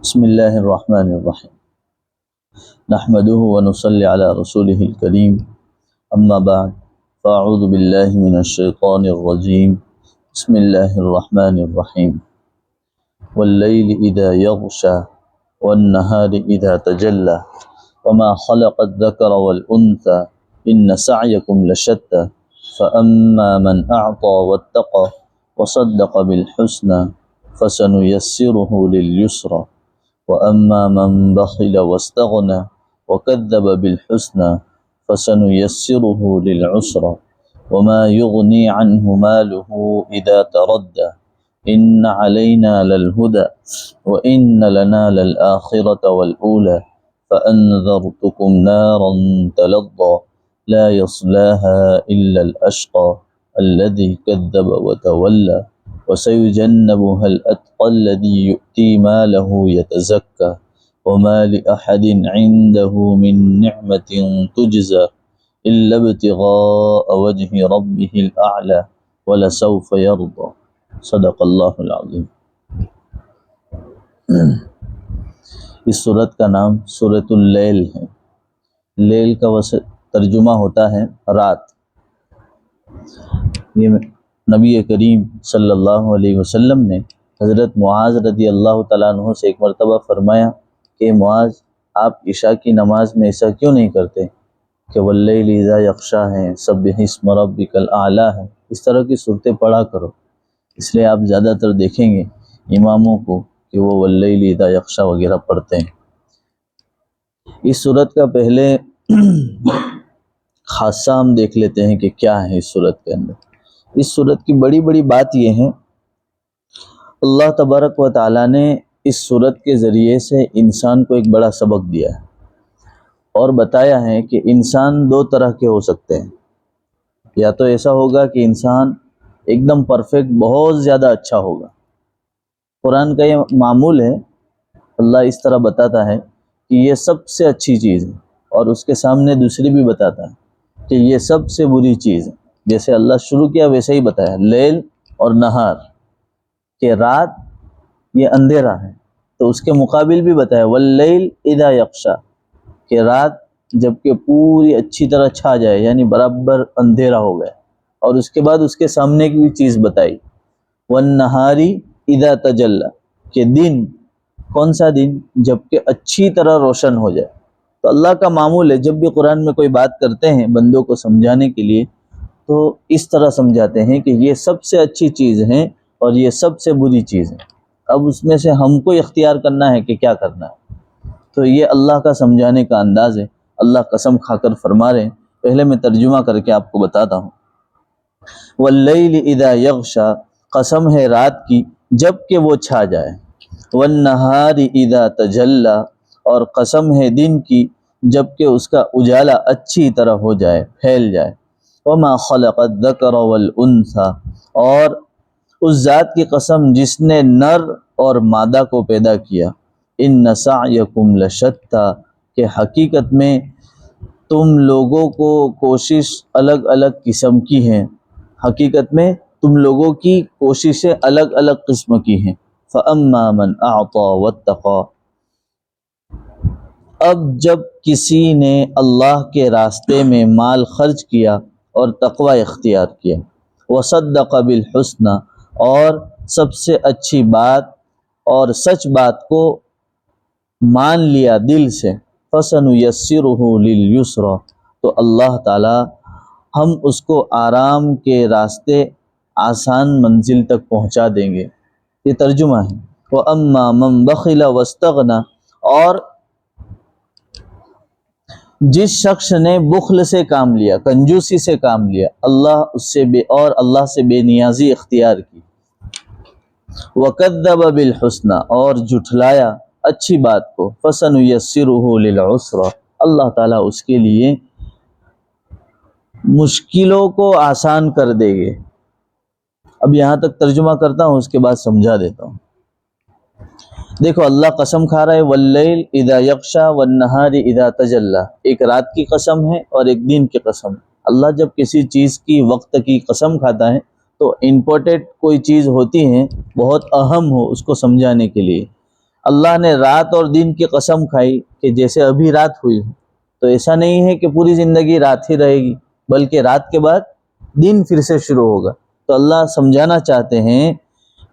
بسم اللہ الرحمن الرحیم نحمده ونصلی علی رسوله الکریم اما بعد فاعوذ باللہ من الشیطان الرجیم بسم اللہ الرحمن الرحیم واللیل اذا یغشا والنہار اذا تجلی وما خلق الذکر والانثى ان سعیکم لشتی فاما من اعطى واتقى وصدق بالحسنى فسنيسره لليسرى وَأَمَّا مَنْ بَخِلَ وَاسْتَغْنَى وَكَذَّبَ بِالْحُسْنَى فَسَنُيَسِّرُهُ لِلْعُسْرَى وَمَا يُغْنِي عَنْهُ مَالُهُ إِذَا تَرَدَّى إِنَّ عَلَيْنَا لَلْهُدَى وَإِنَّ لَنَا لَلْآخِرَةَ وَالْأُولَى فَأَنذَرْتُكُمْ نَارًا تَلَظَّى لَا يَصْلَاهَا إِلَّا الْأَشْقَى الَّذِي كَذَّبَ وَتَوَلَّى وَسَيُجَنَّبُهَا الْأَتْقَى الَّذِي يُؤْتِي مَالَهُ يَتَزَكَّى وَمَا لِأَحَدٍ عِندَهُ مِن نِّعْمَةٍ تُجْزَى إِلَّا ابْتِغَاءَ وَجْهِ رَبِّهِ الْأَعْلَى وَلَسَوْفَ يَرْضَى صدق اللہ العظیم۔ اس سورت کا نام سورۃ اللیل ہے۔ لیل کا ترجمہ ہوتا ہے رات۔ یہ نبی کریم صلی اللہ علیہ وسلم نے حضرت معاذ رضی اللہ تعالیٰ عنہ سے ایک مرتبہ فرمایا کہ معاذ آپ عشاء کی نماز میں ایسا کیوں نہیں کرتے کہ واللیل اذا یغشا ہے، سبح اسم ربک الاعلی ہے، اس طرح کی صورتیں پڑھا کرو۔ اس لیے آپ زیادہ تر دیکھیں گے اماموں کو کہ وہ واللیل اذا یغشا وغیرہ پڑھتے ہیں۔ اس صورت کا پہلے خاصہ ہم دیکھ لیتے ہیں کہ کیا ہے اس صورت کے اندر۔ اس صورت کی بڑی بڑی بات یہ ہے، اللہ تبارک و تعالیٰ نے اس صورت کے ذریعے سے انسان کو ایک بڑا سبق دیا ہے اور بتایا ہے کہ انسان دو طرح کے ہو سکتے ہیں۔ یا تو ایسا ہوگا کہ انسان ایک دم پرفیکٹ، بہت زیادہ اچھا ہوگا۔ قرآن کا یہ معمول ہے، اللہ اس طرح بتاتا ہے کہ یہ سب سے اچھی چیز ہے اور اس کے سامنے دوسری بھی بتاتا ہے کہ یہ سب سے بری چیز ہے۔ جیسے اللہ شروع کیا ویسے ہی بتایا، لیل اور نہار، کہ رات یہ اندھیرا ہے، تو اس کے مقابل بھی بتایا واللیل اذا یغشا، کہ رات جب کہ پوری اچھی طرح چھا جائے، یعنی برابر اندھیرا ہو گیا، اور اس کے بعد اس کے سامنے کی بھی چیز بتائی والنہار اذا تجلی، کہ دن، کون سا دن؟ جب کہ اچھی طرح روشن ہو جائے۔ تو اللہ کا معمول ہے جب بھی قرآن میں کوئی بات کرتے ہیں بندوں کو سمجھانے کے لیے تو اس طرح سمجھاتے ہیں کہ یہ سب سے اچھی چیز ہے اور یہ سب سے بری چیز ہے۔ اب اس میں سے ہم کو اختیار کرنا ہے کہ کیا کرنا ہے۔ تو یہ اللہ کا سمجھانے کا انداز ہے۔ اللہ قسم کھا کر فرما رہے ہیں، پہلے میں ترجمہ کر کے آپ کو بتاتا ہوں۔ واللیل اذا یغشا، قسم ہے رات کی جب کہ وہ چھا جائے، والنہار اذا تجلی، اور قسم ہے دن کی جب کہ اس کا اجالا اچھی طرح ہو جائے، پھیل جائے۔ وما خلق الذکر والانثى، اور اس ذات کی قسم جس نے نر اور مادہ کو پیدا کیا۔ ان سعیکم لشتی، کہ حقیقت میں تم لوگوں کو کوشش الگ الگ قسم کی ہیں، حقیقت میں تم لوگوں کی کوششیں الگ الگ قسم کی ہیں۔ فاما من اعطى واتقى، اب جب کسی نے اللہ کے راستے میں مال خرچ کیا اور تقوی اختیار کیا، وصدق بالحسنى، اور سب سے اچھی بات اور سچ بات کو مان لیا دل سے، فسنيسره لليسرى، تو اللہ تعالی ہم اس کو آرام کے راستے، آسان منزل تک پہنچا دیں گے۔ یہ ترجمہ ہے۔ وَأَمَّا مَنْ بَخِلَ وَاسْتَغْنَى، اور جس شخص نے بخل سے کام لیا، کنجوسی سے کام لیا، اللہ سے بے نیازی اختیار کی، وَكَذَّبَ بِالْحُسْنَى، اور جھٹلایا اچھی بات کو، فَسَنُيَسِّرُهُ لِلْعُسْرَى، اللہ تعالیٰ اس کے لیے مشکلوں کو آسان کر دے گے۔ اب یہاں تک ترجمہ کرتا ہوں، اس کے بعد سمجھا دیتا ہوں۔ دیکھو اللہ قسم کھا رہا ہے واللیل اذا یغشا والنہار اذا تجلی، ایک رات کی قسم ہے اور ایک دن کی قسم ہے۔ اللہ جب کسی چیز کی وقت کی قسم کھاتا ہے تو امپورٹنٹ کوئی چیز ہوتی ہے، بہت اہم ہو، اس کو سمجھانے کے لیے۔ اللہ نے رات اور دن کی قسم کھائی کہ جیسے ابھی رات ہوئی ہے، تو ایسا نہیں ہے کہ پوری زندگی رات ہی رہے گی، بلکہ رات کے بعد دن پھر سے شروع ہوگا۔ تو اللہ سمجھانا چاہتے ہیں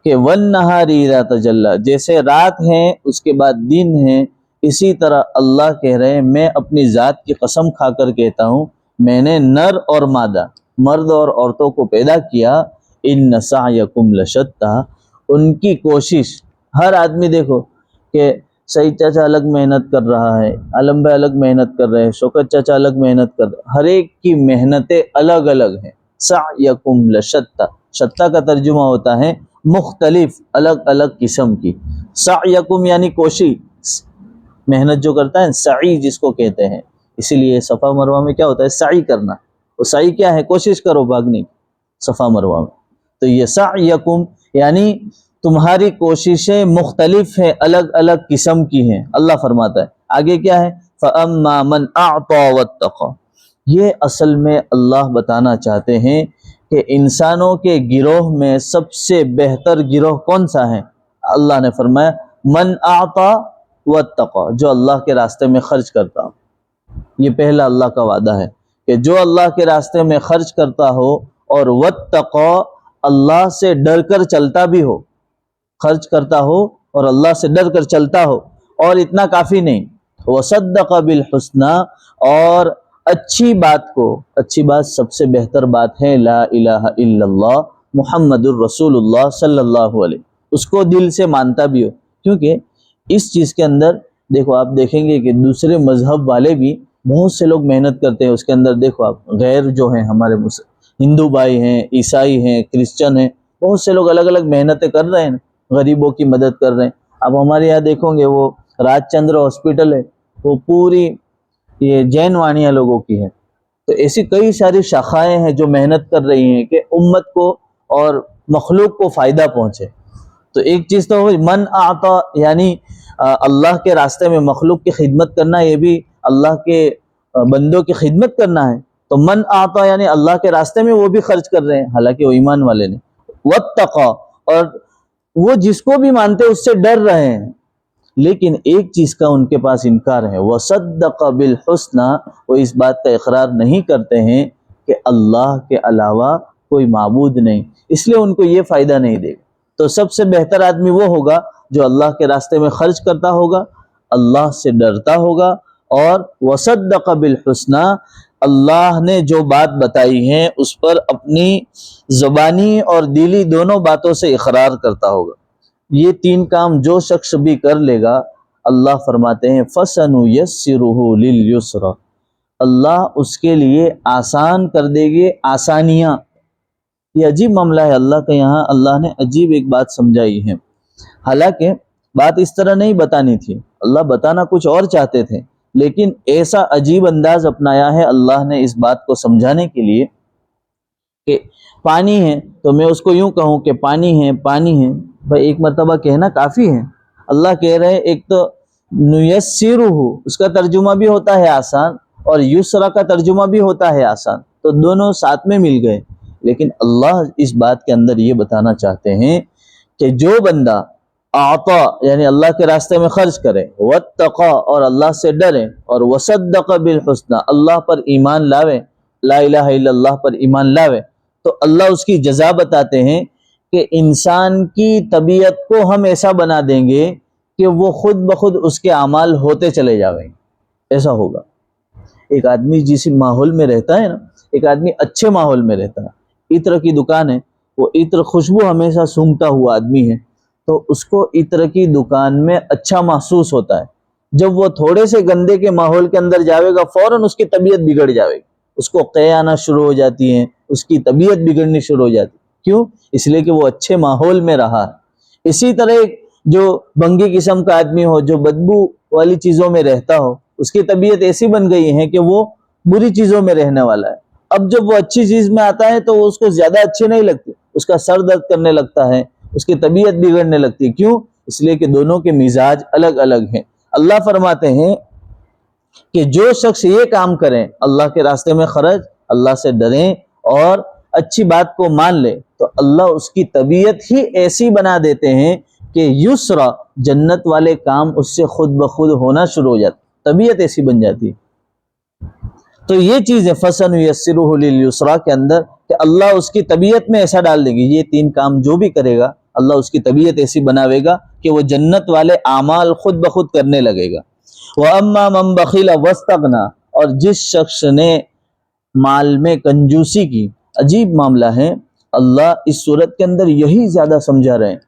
کہ وَالنَّهَارِ إِذَا تَجَلَّى، جیسے رات ہے اس کے بعد دن ہے، اسی طرح اللہ کہہ رہے ہیں میں اپنی ذات کی قسم کھا کر کہتا ہوں، میں نے نر اور مادہ، مرد اور عورتوں کو پیدا کیا، إِنَّ سَعْيَكُمْ لَشَتَّى، ان کی کوشش، ہر آدمی دیکھو کہ سعید چاچا الگ محنت کر رہا ہے، عالم بھائی الگ محنت کر رہے ہیں، شوکت چاچا الگ محنت کر رہے ہیں، ہر ایک کی محنتیں الگ الگ ہیں۔ سعیکم لشتیٰ، شتیٰ کا ترجمہ ہوتا ہے مختلف، الگ الگ قسم کی۔ سعیکم یعنی کوشش، محنت جو کرتا ہے، سعی جس کو کہتے ہیں، اسی لیے صفا مروہ میں کیا ہوتا ہے؟ سعی کرنا۔ وہ سعی کیا ہے؟ کوشش کرو بھاگنے کی، صفا مروہ میں۔ تو یہ سعیکم یعنی تمہاری کوششیں مختلف ہیں، الگ الگ قسم کی ہیں۔ اللہ فرماتا ہے آگے کیا ہے؟ فَأَمَّا مَنْ أَعْطَى وَاتَّقَى، یہ اصل میں اللہ بتانا چاہتے ہیں کہ انسانوں کے گروہ میں سب سے بہتر گروہ کون سا ہے؟ اللہ نے فرمایا من اعطا واتقى، جو اللہ کے راستے میں خرچ کرتا ہو۔ یہ پہلا اللہ کا وعدہ ہے کہ جو اللہ کے راستے میں خرچ کرتا ہو اور واتقى، اللہ سے ڈر کر چلتا بھی ہو، خرچ کرتا ہو اور اللہ سے ڈر کر چلتا ہو، اور اتنا کافی نہیں، وصدق بالحسنى، اور اچھی بات کو، اچھی بات سب سے بہتر بات ہے لا الہ الا اللہ محمد الرسول اللہ صلی اللہ علیہ، اس کو دل سے مانتا بھی ہو۔ کیونکہ اس چیز کے اندر دیکھو، آپ دیکھیں گے کہ دوسرے مذہب والے بھی بہت سے لوگ محنت کرتے ہیں، اس کے اندر دیکھو آپ غیر جو ہیں ہمارے ہندو بھائی ہیں، عیسائی ہیں، کرسچن ہیں، بہت سے لوگ الگ الگ محنتیں کر رہے ہیں، غریبوں کی مدد کر رہے ہیں۔ اب ہمارے یہاں دیکھو گے وہ راج چندر ہاسپٹل ہے، وہ پوری یہ جین وانیہ لوگوں کی ہے۔ تو ایسی کئی ساری شاخائیں ہیں جو محنت کر رہی ہیں کہ امت کو اور مخلوق کو فائدہ پہنچے۔ تو ایک چیز تو من اعطا یعنی اللہ کے راستے میں مخلوق کی خدمت کرنا، یہ بھی اللہ کے بندوں کی خدمت کرنا ہے۔ تو من اعطا یعنی اللہ کے راستے میں وہ بھی خرچ کر رہے ہیں، حالانکہ وہ ایمان والے نے۔ واتقى، اور وہ جس کو بھی مانتے اس سے ڈر رہے ہیں، لیکن ایک چیز کا ان کے پاس انکار ہے، وصدق بالحسنى، وہ اس بات کا اقرار نہیں کرتے ہیں کہ اللہ کے علاوہ کوئی معبود نہیں، اس لیے ان کو یہ فائدہ نہیں دے گا۔ تو سب سے بہتر آدمی وہ ہوگا جو اللہ کے راستے میں خرچ کرتا ہوگا، اللہ سے ڈرتا ہوگا، اور وصدق بالحسنى، اللہ نے جو بات بتائی ہے اس پر اپنی زبانی اور دلی دونوں باتوں سے اقرار کرتا ہوگا۔ یہ تین کام جو شخص بھی کر لے گا، اللہ فرماتے ہیں فَسَنُيَسِّرُهُ لِلْيُسْرَى، اللہ اس کے لیے آسان کر دے گے، آسانیاں۔ یہ عجیب معاملہ ہے اللہ کا، یہاں اللہ نے عجیب ایک بات سمجھائی ہے، حالانکہ بات اس طرح نہیں بتانی تھی، اللہ بتانا کچھ اور چاہتے تھے، لیکن ایسا عجیب انداز اپنایا ہے اللہ نے اس بات کو سمجھانے کے لیے کہ پانی ہے تو میں اس کو یوں کہوں کہ پانی ہے، پانی ہے، بھائی ایک مرتبہ کہنا کافی ہے۔ اللہ کہہ رہے ہیں ایک تو نیسرہ، اس کا ترجمہ بھی ہوتا ہے آسان، اور یسرا کا ترجمہ بھی ہوتا ہے آسان، تو دونوں ساتھ میں مل گئے۔ لیکن اللہ اس بات کے اندر یہ بتانا چاہتے ہیں کہ جو بندہ اعطا یعنی اللہ کے راستے میں خرچ کرے، واتقى اور اللہ سے ڈرے، اور وصدق بالحسنى اللہ پر ایمان لاوے، لا الہ الا اللہ پر ایمان لاوے، تو اللہ اس کی جزا بتاتے ہیں کہ انسان کی طبیعت کو ہم ایسا بنا دیں گے کہ وہ خود بخود اس کے اعمال ہوتے چلے جاویں گے۔ ایسا ہوگا، ایک آدمی جس ماحول میں رہتا ہے نا، ایک آدمی اچھے ماحول میں رہتا ہے، عطر کی دکان ہے، وہ عطر خوشبو ہمیشہ سونگھتا ہوا آدمی ہے، تو اس کو عطر کی دکان میں اچھا محسوس ہوتا ہے۔ جب وہ تھوڑے سے گندے کے ماحول کے اندر جاوے گا، فوراً اس کی طبیعت بگڑ جاوے گی، اس کو قے آنا شروع ہو جاتی ہیں، اس کی طبیعت بگڑنی شروع ہو جاتی ہے۔ کیوں؟ اس لیے کہ وہ اچھے ماحول میں رہا ہے۔ اسی طرح جو بنگی قسم کا آدمی ہو، جو بدبو والی چیزوں میں رہتا ہو، اس کی طبیعت ایسی بن گئی ہے کہ وہ بری چیزوں میں رہنے والا ہے۔ اب جب وہ اچھی چیز میں آتا ہے تو وہ اس کو زیادہ اچھی نہیں لگتی، اس کا سر درد کرنے لگتا ہے، اس کی طبیعت بگڑنے لگتی ہے۔ کیوں؟ اس لیے کہ دونوں کے مزاج الگ الگ ہیں۔ اللہ فرماتے ہیں کہ جو شخص یہ کام کریں، اللہ کے راستے میں خرچ، اللہ سے ڈریں اور اچھی بات کو مان لے، تو اللہ اس کی طبیعت ہی ایسی بنا دیتے ہیں کہ یسرا جنت والے کام اس سے خود بخود ہونا شروع ہو جاتا، طبیعت ایسی بن جاتی۔ تو یہ چیز ہے فَسَنُيَسِّرُهُ لِلْيُسْرَى کے اندر کہ اللہ اس کی طبیعت میں ایسا ڈال دے گی، یہ 3 کام جو بھی کرے گا اللہ اس کی طبیعت ایسی بناوے گا کہ وہ جنت والے اعمال خود بخود کرنے لگے گا۔ وَأَمَّا مَنْ بَخِلَ وَاسْتَغْنَى، اور جس شخص نے مال میں کنجوسی کی، عجیب معاملہ ہے، اللہ اس صورت کے اندر یہی زیادہ سمجھا رہے ہیں،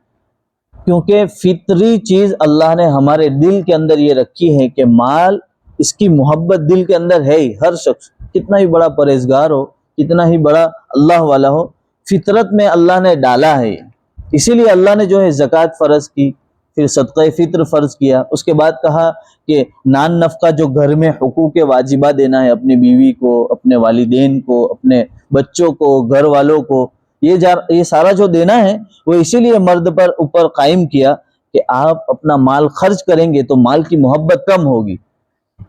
کیونکہ فطری چیز اللہ نے ہمارے دل کے اندر یہ رکھی ہے کہ مال، اس کی محبت دل کے اندر ہے ہی۔ ہر شخص کتنا ہی بڑا پرہیزگار ہو، کتنا ہی بڑا اللہ والا ہو، فطرت میں اللہ نے ڈالا ہے۔ اسی لیے اللہ نے جو ہے زکوٰۃ فرض کی، پھر صدقہ فطر فرض کیا، اس کے بعد کہا کہ نان نفقہ جو گھر میں حقوق واجبہ دینا ہے، اپنی بیوی کو، اپنے والدین کو، اپنے بچوں کو، گھر والوں کو، یہ سارا جو دینا ہے وہ اسی لیے مرد پر اوپر قائم کیا کہ آپ اپنا مال خرچ کریں گے تو مال کی محبت کم ہوگی۔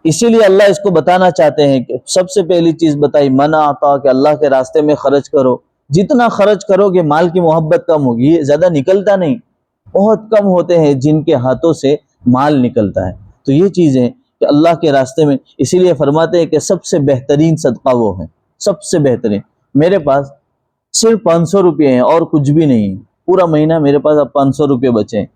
اسی لیے اللہ اس کو بتانا چاہتے ہیں کہ سب سے پہلی چیز بتائی من آتا، کہ اللہ کے راستے میں خرچ کرو، جتنا خرچ کرو گے مال کی محبت کم ہوگی۔ یہ زیادہ نکلتا نہیں، بہت کم ہوتے ہیں جن کے ہاتھوں سے مال نکلتا ہے۔ تو یہ چیزیں کہ اللہ کے راستے میں، اسی لیے فرماتے ہیں کہ سب سے بہترین صدقہ وہ ہے، سب سے بہترین۔ میرے پاس صرف 500 روپے ہیں اور کچھ بھی نہیں، پورا مہینہ میرے پاس اب 500 روپے بچے ہیں،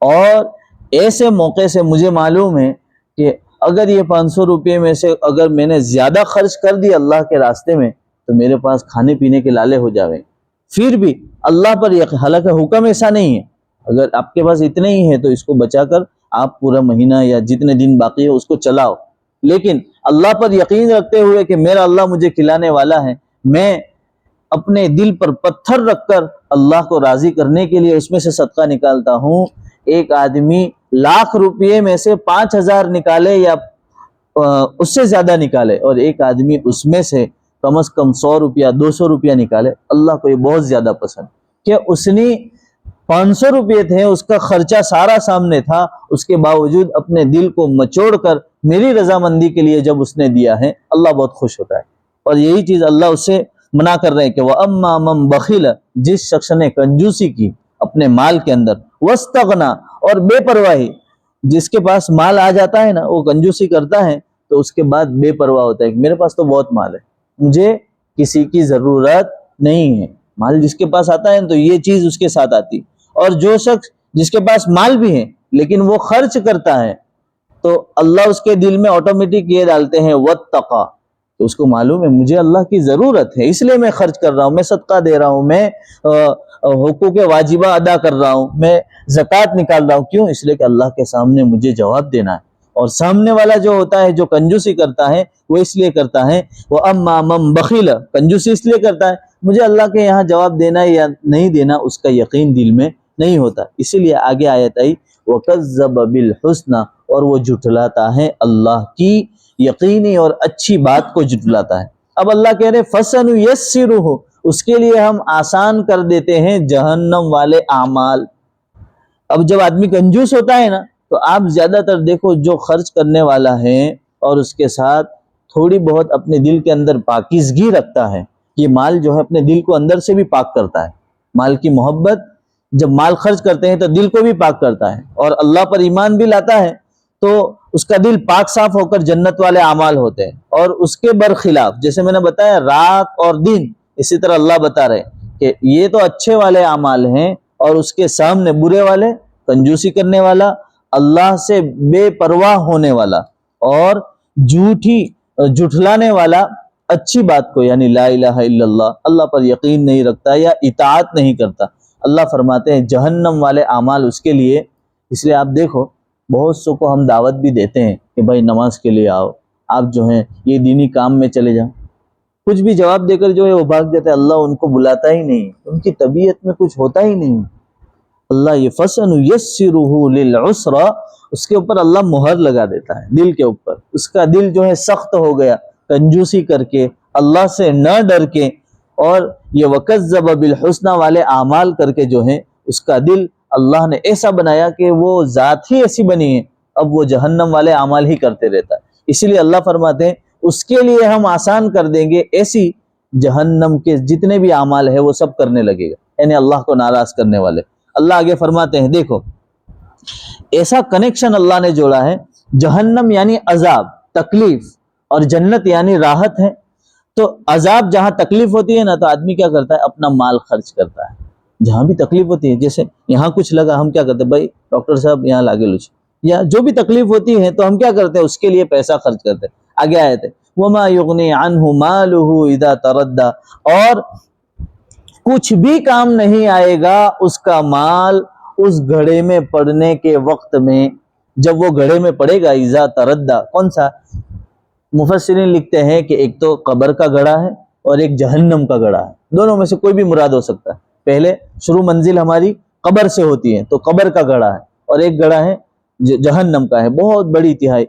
اور ایسے موقع سے مجھے معلوم ہے کہ اگر یہ 500 روپے میں سے اگر میں نے زیادہ خرچ کر دیا اللہ کے راستے میں تو میرے پاس کھانے پینے کے لالے ہو جاویں۔ پھر بھی اللہ پر یقین، حالانکہ حکم ایسا نہیں ہے، اگر آپ کے پاس اتنے ہی ہیں تو اس کو بچا کر آپ پورا مہینہ یا جتنے دن باقی ہے اس کو چلاؤ، لیکن اللہ پر یقین رکھتے ہوئے کہ میرا اللہ مجھے کھلانے والا ہے، میں اپنے دل پر پتھر رکھ کر اللہ کو راضی کرنے کے لیے اس میں سے صدقہ نکالتا ہوں۔ ایک آدمی 1,00,000 روپے میں سے 5,000 نکالے یا اس سے زیادہ نکالے، اور ایک آدمی اس میں سے کم از کم 100 روپیہ 200 روپیہ نکالے، اللہ کو یہ بہت زیادہ پسند کہ اس نے 500 روپے تھے، اس کا خرچہ سارا سامنے تھا، اس کے باوجود اپنے دل کو مچوڑ کر میری رضامندی کے لیے جب اس نے دیا ہے، اللہ بہت خوش ہوتا ہے۔ اور یہی چیز اللہ اس سے منع کر رہے ہیں کہ وَأَمَّا مَنْ بَخِلَ، جس شخص نے کنجوسی کی اپنے مال کے اندر، وَاسْتَغْنَى، اور بے پرواہی، جس کے پاس مال آ جاتا ہے نا وہ کنجوسی کرتا ہے تو اس کے بعد بے پرواہ ہوتا ہے کہ میرے پاس تو بہت مال ہے، مجھے کسی کی ضرورت نہیں ہے۔ مال جس کے پاس آتا ہے تو یہ چیز اس کے ساتھ آتی، اور جو شخص جس کے پاس مال بھی ہے لیکن وہ خرچ کرتا ہے تو اللہ اس کے دل میں آٹومیٹک یہ ڈالتے ہیں وَاتَّقَى، تو اس کو معلوم ہے مجھے اللہ کی ضرورت ہے، اس لیے میں خرچ کر رہا ہوں، میں صدقہ دے رہا ہوں، میں حقوق واجبہ ادا کر رہا ہوں، میں زکوٰۃ نکال رہا ہوں۔ کیوں؟ اس لیے کہ اللہ کے سامنے مجھے جواب دینا ہے۔ اور سامنے والا جو ہوتا ہے جو کنجوسی کرتا ہے وہ اس لیے کرتا ہے وَأَمَّا مَنْ بَخِلَ، کنجوسی اس لیے کرتا ہے مجھے اللہ کے یہاں جواب دینا ہے یا نہیں دینا اس کا یقین دل میں نہیں ہوتا، اسی لیے آگے آیت آئی وَكَذَّبَ بِالْحُسْنَى، اور وہ جھٹلاتا ہے اللہ کی یقینی اور اچھی بات کو جھٹلاتا ہے۔ اب اللہ کہہ رہے فَسَنُيَسِّرُهُ، اس کے لیے ہم آسان کر دیتے ہیں جہنم والے اعمال۔ اب جب آدمی کنجوس ہوتا ہے نا تو آپ زیادہ تر دیکھو جو خرچ کرنے والا ہے اور اس کے ساتھ تھوڑی بہت اپنے دل کے اندر پاکیزگی رکھتا ہے، یہ مال جو ہے اپنے دل کو اندر سے بھی پاک کرتا ہے۔ مال کی محبت، جب مال خرچ کرتے ہیں تو دل کو بھی پاک کرتا ہے، اور اللہ پر ایمان بھی لاتا ہے تو اس کا دل پاک صاف ہو کر جنت والے اعمال ہوتے ہیں۔ اور اس کے برخلاف جیسے میں نے بتایا رات اور دن، اسی طرح اللہ بتا رہے کہ یہ تو اچھے والے اعمال ہیں، اور اس کے سامنے برے والے، کنجوسی کرنے والا، اللہ سے بے پرواہ ہونے والا، اور جھٹلانے والا اچھی بات کو، یعنی لا الہ الا اللہ، اللہ پر یقین نہیں رکھتا یا اطاعت نہیں کرتا، اللہ فرماتے ہیں جہنم والے اعمال اس کے لیے۔ اس لیے آپ دیکھو بہت سو کو ہم دعوت بھی دیتے ہیں کہ بھائی نماز کے لیے آؤ، آپ جو ہیں یہ دینی کام میں چلے جاؤ، کچھ بھی جواب دے کر جو ہے وہ بھاگ جاتے ہیں، اللہ ان کو بلاتا ہی نہیں، ان کی طبیعت میں کچھ ہوتا ہی نہیں۔ اللہ یہ فَسَنُيَسِّرُهُ لِلْعُسْرَى، اس کے اوپر اللہ مہر لگا دیتا ہے دل کے اوپر، اس کا دل جو ہے سخت ہو گیا کنجوسی کر کے، اللہ سے نہ ڈر کے، اور یہ وَكَذَّبَ بِالْحُسْنَى والے اعمال کر کے جو ہے اس کا دل اللہ نے ایسا بنایا کہ وہ ذات ہی ایسی بنی ہے، اب وہ جہنم والے اعمال ہی کرتے رہتا ہے۔ اسی لیے اللہ فرماتے ہیں اس کے لیے ہم آسان کر دیں گے، ایسی جہنم کے جتنے بھی اعمال ہیں وہ سب کرنے لگے گا، یعنی اللہ کو ناراض کرنے والے۔ اللہ آگے فرماتے ہیں دیکھو ایسا کنیکشن اللہ نے جوڑا ہے. جہنم یعنی عذاب تکلیف اور جنت یعنی راحت ہے. تو عذاب جہاں تکلیف ہوتی ہے نا تو آدمی کیا کرتا ہے, اپنا مال خرچ کرتا ہے. جہاں بھی تکلیف ہوتی ہے, جیسے یہاں کچھ لگا, ہم کیا کرتے ہیں, بھائی ڈاکٹر صاحب یہاں لاگے لوچ, یا جو بھی تکلیف ہوتی ہے تو ہم کیا کرتے ہیں, اس کے لیے پیسہ خرچ کرتے ہیں. آگے آئے تھے وما یغنی عنہ مالہ اذا تردى, اور کچھ بھی کام نہیں آئے گا اس کا مال اس گھڑے میں پڑنے کے وقت میں, جب وہ گھڑے میں پڑے گا. اذا تردى کون سا؟ مفسرین لکھتے ہیں کہ ایک تو قبر کا گڑھا ہے اور ایک جہنم کا گڑھا ہے. دونوں میں سے کوئی بھی مراد ہو سکتا ہے. پہلے شروع منزل ہماری قبر سے ہوتی ہے تو قبر کا گڑھا ہے, اور ایک گڑھا ہے جہنم کا ہے, بہت بڑی تہائی.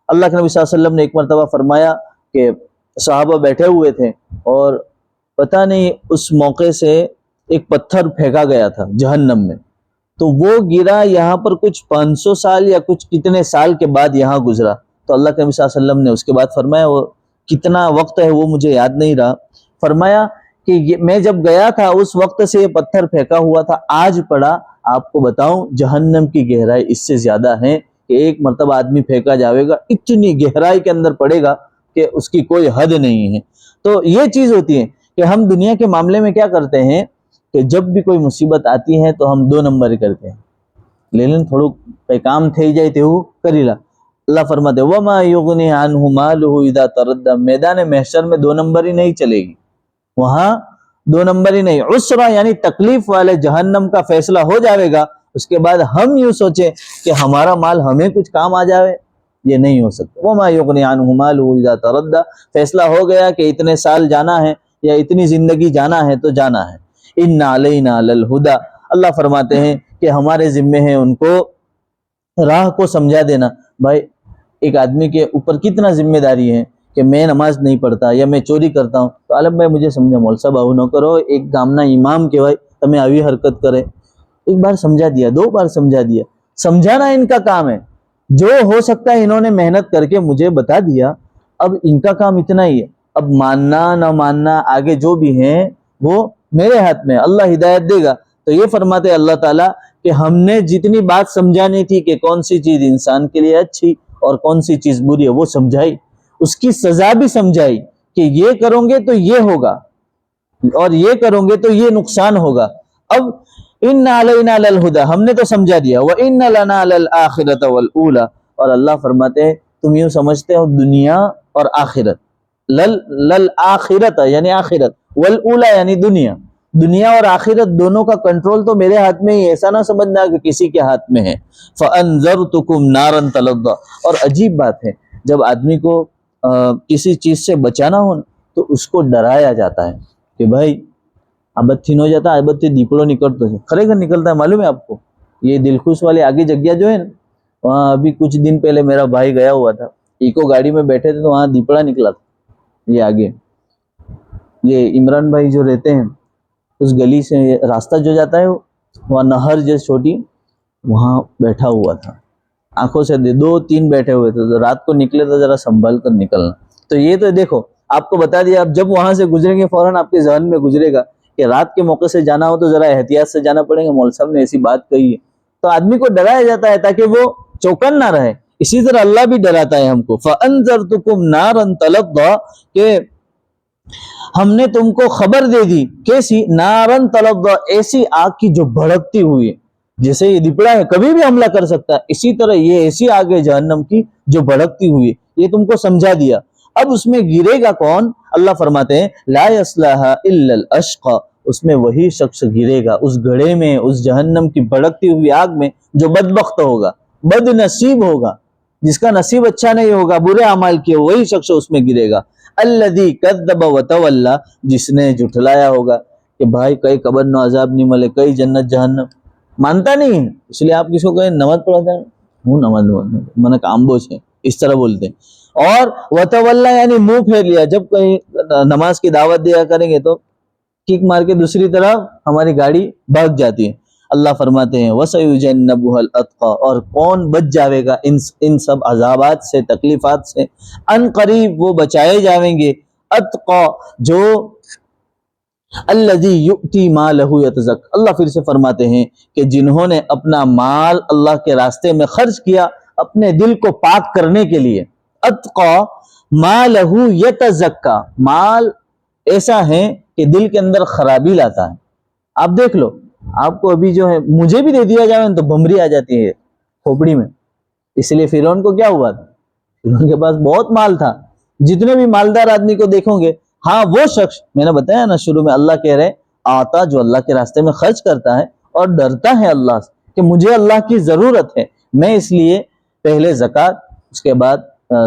اللہ کے نبی صلی اللہ علیہ وسلم نے ایک مرتبہ فرمایا کہ صحابہ بیٹھے ہوئے تھے اور پتہ نہیں اس موقع سے ایک پتھر پھینکا گیا تھا جہنم میں, تو وہ گرا یہاں پر کچھ 500 سال یا کچھ کتنے سال کے بعد یہاں گزرا. تو اللہ کے نبی صلی اللہ علیہ وسلم نے اس کے بعد فرمایا, وہ کتنا وقت ہے وہ مجھے یاد نہیں رہا, فرمایا کہ میں جب گیا تھا اس وقت سے یہ پتھر پھینکا ہوا تھا, آج پڑا. آپ کو بتاؤں جہنم کی گہرائی اس سے زیادہ ہے کہ ایک مرتبہ آدمی پھینکا جاوے گا, اتنی گہرائی کے اندر پڑے گا کہ اس کی کوئی حد نہیں ہے. تو یہ چیز ہوتی ہے کہ ہم دنیا کے معاملے میں کیا کرتے ہیں کہ جب بھی کوئی مصیبت آتی ہے تو ہم 2 نمبر کرتے ہیں, لیکن تھوڑو کئی کام تھے جائے تے وہ کری لا. اللہ فرماتے وما یغنی عنہ مالہ اذا تردى, میدان محشر میں 2 نمبر ہی نہیں چلے گی, وہاں 2 نمبر ہی نہیں. عسرہ یعنی تکلیف والے جہنم کا فیصلہ ہو جاوے گا, اس کے بعد ہم یوں سوچیں کہ ہمارا مال ہمیں کچھ کام آ جاوے, یہ نہیں ہو سکتا. وما یغنی عنہ مالہ اذا تردى, فیصلہ ہو گیا کہ اتنے سال جانا ہے یا اتنی زندگی جانا ہے تو جانا ہے. ان علینا للہدی, اللہ فرماتے ہیں کہ ہمارے ذمے ہیں ان کو راہ کو سمجھا دینا. بھائی ایک آدمی کے اوپر کتنا ذمہ داری ہے کہ میں نماز نہیں پڑھتا یا میں چوری کرتا ہوں, تو عالم بھائی مجھے سمجھا, مول صاحب آؤ نہ کرو, ایک گامنا امام کے بھائی تمہیں آوی حرکت کرے. ایک بار سمجھا دیا, 2 بار سمجھا دیا, سمجھانا ان کا کام ہے. جو ہو سکتا ہے انہوں نے محنت کر کے مجھے بتا دیا, اب ان کا کام اتنا ہی ہے. اب ماننا نہ ماننا آگے جو بھی ہیں وہ میرے ہاتھ میں, اللہ ہدایت دے گا. تو یہ فرماتے اللہ تعالیٰ کہ ہم نے جتنی بات سمجھانی تھی کہ کون سی چیز انسان کے لیے اچھی اور کون سی چیز بری ہے وہ سمجھائی, اس کی سزا بھی سمجھائی کہ یہ کرو گے تو یہ ہوگا اور یہ کرو گے تو یہ نقصان ہوگا. اب ان علینا للہدی, ہم نے تو سمجھا دیا. وان لنا للآخرۃ والأولی, اور اللہ فرماتے ہیں تم یوں سمجھتے ہو دنیا اور آخرت, للآخرۃ یعنی آخرت, والأولی یعنی دنیا. دنیا اور آخرت دونوں کا کنٹرول تو میرے ہاتھ میں ہی, ایسا نہ سمجھنا کہ کسی کے ہاتھ میں ہے. فَأَنذَرْتُكُمْ نَارًا تَلَظَّىٰ, اور عجیب بات ہے جب آدمی کو کسی چیز سے بچانا ہو تو اس کو ڈرایا جاتا ہے کہ بھائی ابت تھین ہو جاتا ہے, ابت دیپڑو نکلتا ہے, خرے گا نکلتا ہے. معلوم ہے آپ کو یہ دلخوش والے آگے جگہ جو ہے نا, وہاں ابھی کچھ دن پہلے میرا بھائی گیا ہوا تھا, ایکو گاڑی میں بیٹھے تھے تو وہاں دیپڑا نکلا تھا. یہ آگے یہ عمران بھائی جو رہتے ہیں اس گلی سے راستہ جو جاتا ہے وہاں نہر جیسے چھوٹی, وہاں بیٹھا ہوا تھا, آنکھوں سے 2-3 بیٹھے ہوئے تھے. تو رات کو نکلے تو ذرا سنبھل کر نکلنا. تو یہ تو دیکھو آپ کو بتا دیا, اب جب وہاں سے گزریں گے فوراً آپ کے ذہن میں گزرے گا کہ رات کے موقع سے جانا ہو تو ذرا احتیاط سے جانا پڑے گا. مول صاحب نے ایسی بات کہی ہے, تو آدمی کو ڈرایا جاتا ہے تاکہ وہ چوکن نہ رہے. اسی طرح اللہ بھی ڈراتا ہے ہم کو. فَأَنذَرْتُكُمْ نَارًا تَلَظَّىٰ, کہ ہم نے تم کو خبر دے دی. کیسی؟ نارن تلظیٰ, ایسی آگ کی جو بھڑکتی ہوئی ہے. جیسے یہ دیپڑا ہے کبھی بھی حملہ کر سکتا ہے, اسی طرح یہ ایسی آگ ہے جہنم کی جو بھڑکتی ہوئی ہے. یہ تم کو سمجھا دیا. اب اس میں گرے گا کون؟ اللہ فرماتے ہیں لا یصلاھا الا الاشقى, اس میں وہی شخص گرے گا اس گھڑے میں, اس جہنم کی بھڑکتی ہوئی آگ میں جو بدبخت ہوگا, بد نصیب ہوگا, جس کا نصیب اچھا نہیں ہوگا, برے اعمال کیے, وہی شخص اس میں گرے گا. الذی کذب وتولی, جس نے جھٹلایا ہوگا کہ بھائی کئی قبر نو عذاب نہیں ملے, کئی جنت جہنم, مانتا نہیں ہے. اس لیے آپ کس کو کہیں نماز پڑھاتا ہے, ہوں نماز من کامبو سے, اس طرح بولتے ہیں. اور وتولی یعنی منہ پھیر لیا, جب کہیں نماز کی دعوت دیا کریں گے تو کک مار کے دوسری طرف ہماری گاڑی بھاگ جاتی ہے. اللہ فرماتے ہیں وَسَيُجَنَّبُهَا الْأَتْقَى, اور کون بچ جاوے گا ان سب عذابات سے, تکلیفات سے, ان قریب وہ بچائے جاویں گے. اتقا, جو الذی یؤتی مالہ یتزکی، اللہ پھر سے فرماتے ہیں کہ جنہوں نے اپنا مال اللہ کے راستے میں خرچ کیا اپنے دل کو پاک کرنے کے لیے، اتقا مالہ یتزکی، مال ایسا ہے کہ دل کے اندر خرابی لاتا ہے۔ آپ دیکھ لو، آپ کو ابھی جو ہے مجھے بھی دے دیا جائے تو بمبری آ جاتی ہے کھوپڑی میں، اس لیے فرعون کو کیا ہوا تھا؟ فرعون کے پاس بہت مال تھا، جتنے بھی مالدار آدمی کو دیکھو گے، ہاں وہ شخص میں نے بتایا نا شروع میں، اللہ کہہ رہے آتا جو اللہ کے راستے میں خرچ کرتا ہے اور ڈرتا ہے اللہ سے کہ مجھے اللہ کی ضرورت ہے، میں اس لیے پہلے زکوٰۃ، اس کے بعد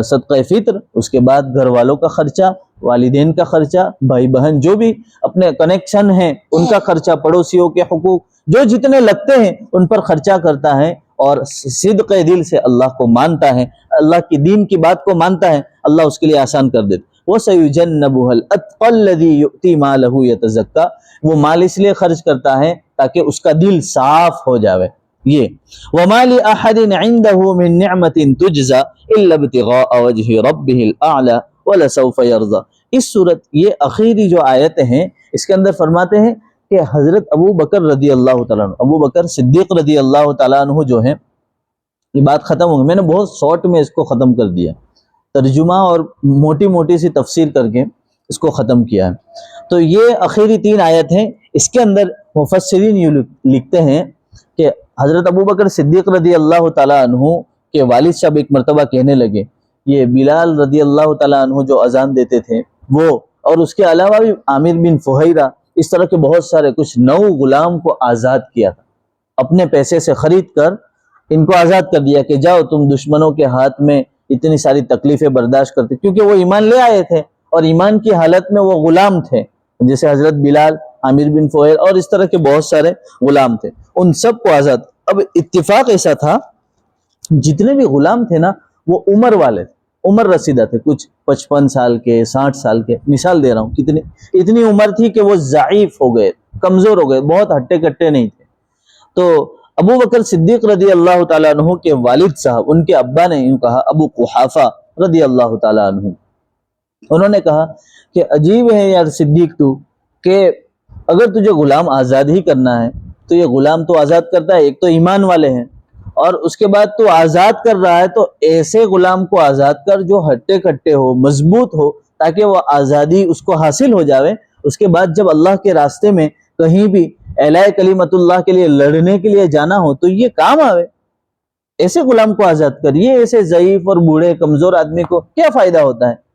صدقہ فطر، اس کے بعد گھر والوں کا خرچہ، والدین کا خرچہ، بھائی بہن جو بھی اپنے کنیکشن ہیں ان کا خرچہ، پڑوسیوں کے حقوق جو جتنے لگتے ہیں ان پر خرچہ کرتا ہے، اور صدق دل سے اللہ کو مانتا ہے، اللہ کی دین کی بات کو مانتا ہے، اللہ اس کے لیے آسان کر دیتا۔ وَسَيُجَنَّبُهَا الْأَتْقَى الَّذِي يُؤْتِي مَالَهُ يَتَزَكَّى، وہ مال اس لیے خرچ کرتا ہے تاکہ اس کا دل صاف ہو جاوے۔ یہ وَمَا لِأَحَدٍ عِنْدَهُ مِن نِعْمَةٍ تُجْزَى إِلَّا ابْتِغَاءَ وَجْهِ رَبِّهِ الْأَعْلَى وَلَسَوْفَ يَرْضَى۔ اس صورت یہ آخری جو آیتیں ہیں اس کے اندر فرماتے ہیں کہ حضرت ابو بکر رضی اللہ تعالیٰ عنہ، ابو بکر صدیق رضی اللہ تعالیٰ عنہ جو ہیں، یہ بات ختم ہو گئی، میں نے بہت شارٹ میں اس کو ختم کر دیا، ترجمہ اور موٹی موٹی سی تفسیر کر کے اس کو ختم کیا ہے۔ تو یہ آخری 3 آیت ہیں، اس کے اندر مفسرین یہ لکھتے ہیں کہ حضرت ابو بکر صدیق رضی اللہ تعالیٰ عنہ کے والد صاحب ایک مرتبہ کہنے لگے، یہ بلال رضی اللہ تعالیٰ عنہ جو اذان دیتے تھے وہ، اور اس کے علاوہ بھی عامر بن فہیرہ، اس طرح کے بہت سارے کچھ 9 غلام کو آزاد کیا تھا، اپنے پیسے سے خرید کر ان کو آزاد کر دیا کہ جاؤ تم دشمنوں کے ہاتھ میں اتنی ساری تکلیفیں برداشت کرتے، کیونکہ وہ ایمان لے آئے تھے اور ایمان کی حالت میں وہ غلام تھے، جیسے حضرت بلال، عامر بن فہیر اور اس طرح کے بہت سارے غلام تھے، ان سب کو آزاد۔ اب اتفاق ایسا تھا جتنے بھی غلام تھے نا وہ عمر والے تھے، عمر رسیدہ تھے، کچھ 55 سال کے، 60 سال کے، مثال دے رہا ہوں، اتنی عمر تھی کہ وہ ضعیف ہو گئے، کمزور ہو گئے، بہت ہٹے کٹے نہیں تھے۔ تو ابو بکر صدیق رضی اللہ تعالیٰ عنہ کے والد صاحب، ان کے ابا نے یوں کہا، ابو قحافہ رضی اللہ تعالیٰ عنہ، انہوں نے کہا کہ عجیب ہے یار صدیق تو، کہ اگر تجھے غلام آزاد ہی کرنا ہے تو یہ غلام تو آزاد کرتا ہے، ایک تو ایمان والے ہیں، اور اس کے بعد تو آزاد کر رہا ہے تو ایسے غلام کو آزاد کر جو ہٹے کٹے ہو، مضبوط ہو، تاکہ وہ آزادی اس کو حاصل ہو جاوے، اس کے بعد جب اللہ کے راستے میں کہیں بھی اعلاء کلمت اللہ کے لیے لڑنے کے لیے جانا ہو تو یہ کام آوے، ایسے غلام کو آزاد کر۔ یہ ایسے ضعیف اور بوڑھے کمزور آدمی کو کیا فائدہ ہوتا ہے؟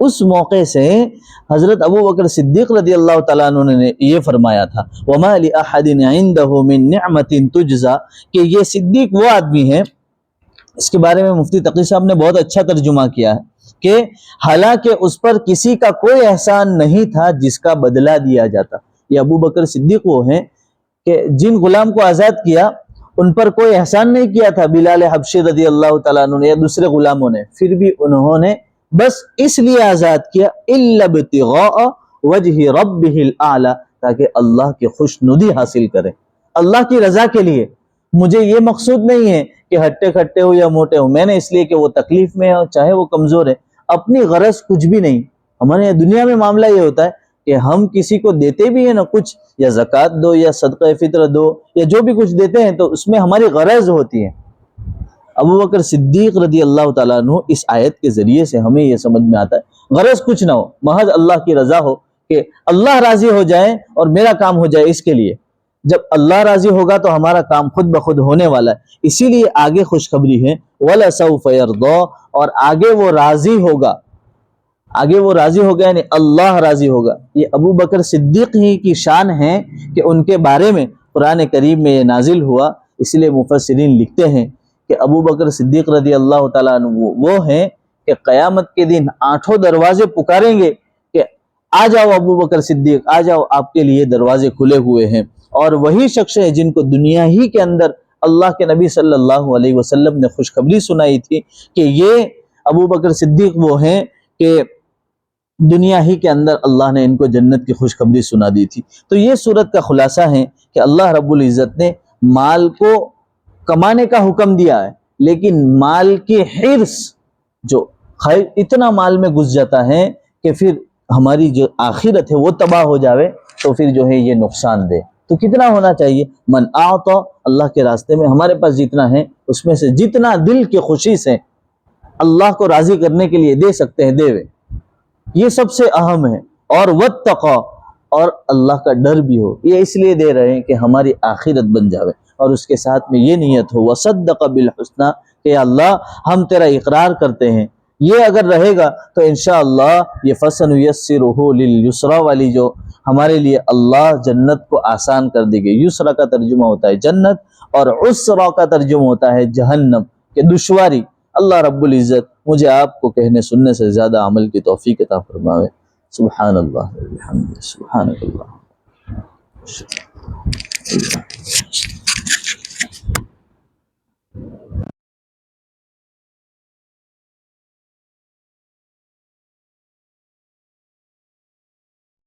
اس موقع سے حضرت ابو بکر صدیق رضی اللہ تعالیٰ عنہ نے یہ فرمایا تھا، وَمَا لِأَحَدٍ عِنْدَهُ مِن نِعْمَةٍ تُجْزَى، کہ یہ صدیق وہ آدمی ہے، اس کے بارے میں مفتی تقی صاحب نے بہت اچھا ترجمہ کیا ہے کہ حالانکہ اس پر کسی کا کوئی احسان نہیں تھا جس کا بدلہ دیا جاتا۔ یہ ابو بکر صدیق وہ ہیں کہ جن غلام کو آزاد کیا ان پر کوئی احسان نہیں کیا تھا، بلال حبشی رضی اللہ تعالیٰ عنہ نے یا دوسرے غلاموں نے، پھر بھی انہوں نے بس اس لیے آزاد کیا الا ابتغاء وجہ ربہ الاعلی، تاکہ اللہ کی خوشنودی حاصل کرے، اللہ کی رضا کے لیے۔ مجھے یہ مقصود نہیں ہے کہ ہٹے کھٹے ہو یا موٹے ہو، میں نے اس لیے کہ وہ تکلیف میں ہو چاہے وہ کمزور ہے، اپنی غرض کچھ بھی نہیں۔ ہمارے دنیا میں معاملہ یہ ہوتا ہے کہ ہم کسی کو دیتے بھی ہیں نا کچھ، یا زکوٰۃ دو یا صدقہ فطر دو یا جو بھی کچھ دیتے ہیں تو اس میں ہماری غرض ہوتی ہے۔ ابو بکر صدیق رضی اللہ تعالیٰ عنہ اس آیت کے ذریعے سے ہمیں یہ سمجھ میں آتا ہے غرض کچھ نہ ہو، محض اللہ کی رضا ہو، کہ اللہ راضی ہو جائے اور میرا کام ہو جائے، اس کے لیے جب اللہ راضی ہوگا تو ہمارا کام خود بخود ہونے والا ہے۔ اسی لیے آگے خوشخبری ہے وَلَسَوْفَ يَرْضَى، اور آگے وہ راضی ہوگا، آگے وہ راضی ہوگا یعنی اللہ راضی ہوگا۔ یہ ابو بکر صدیق ہی کی شان ہے کہ ان کے بارے میں قرآن کریم میں یہ نازل ہوا، اس لیے مفسرین لکھتے ہیں کہ ابو بکر صدیق رضی اللہ تعالیٰ عنہ وہ ہیں کہ قیامت کے دن 8 دروازے پکاریں گے کہ آ جاؤ ابو بکر صدیق، آ جاؤ، آپ کے لیے دروازے کھلے ہوئے ہیں۔ اور وہی شخص ہے جن کو دنیا ہی کے اندر اللہ کے نبی صلی اللہ علیہ وسلم نے خوشخبری سنائی تھی کہ یہ ابو بکر صدیق وہ ہیں کہ دنیا ہی کے اندر اللہ نے ان کو جنت کی خوشخبری سنا دی تھی۔ تو یہ صورت کا خلاصہ ہے کہ اللہ رب العزت نے مال کو کمانے کا حکم دیا ہے، لیکن مال کی حرص جو اتنا مال میں گھس جاتا ہے کہ پھر ہماری جو آخرت ہے وہ تباہ ہو جاوے، تو پھر جو ہے یہ نقصان دہ. تو کتنا ہونا چاہیے؟ من اعطا، اللہ کے راستے میں ہمارے پاس جتنا ہے اس میں سے جتنا دل کی خوشی سے اللہ کو راضی کرنے کے لیے دے سکتے ہیں دے. یہ سب سے اہم ہے. اور واتقا، اور اللہ کا ڈر بھی ہو. یہ اس لیے دے رہے ہیں کہ ہماری آخرت بن جاوے، اور اس کے ساتھ میں یہ نیت ہو وصدق بالحسنی کہ اللہ ہم تیرا اقرار کرتے ہیں. یہ اگر رہے گا تو انشاءاللہ یہ فسنیسرہ للیسرا والی جو ہمارے لیے اللہ جنت کو آسان کر دے گی. یسرا کا ترجمہ ہوتا ہے جنت، اور عسرا کا ترجمہ ہوتا ہے جہنم، کہ دشواری. اللہ رب العزت مجھے آپ کو کہنے سننے سے زیادہ عمل کی توفیق عطا فرماوے. سبحان اللہ و بحمدہ، سبحان اللہ.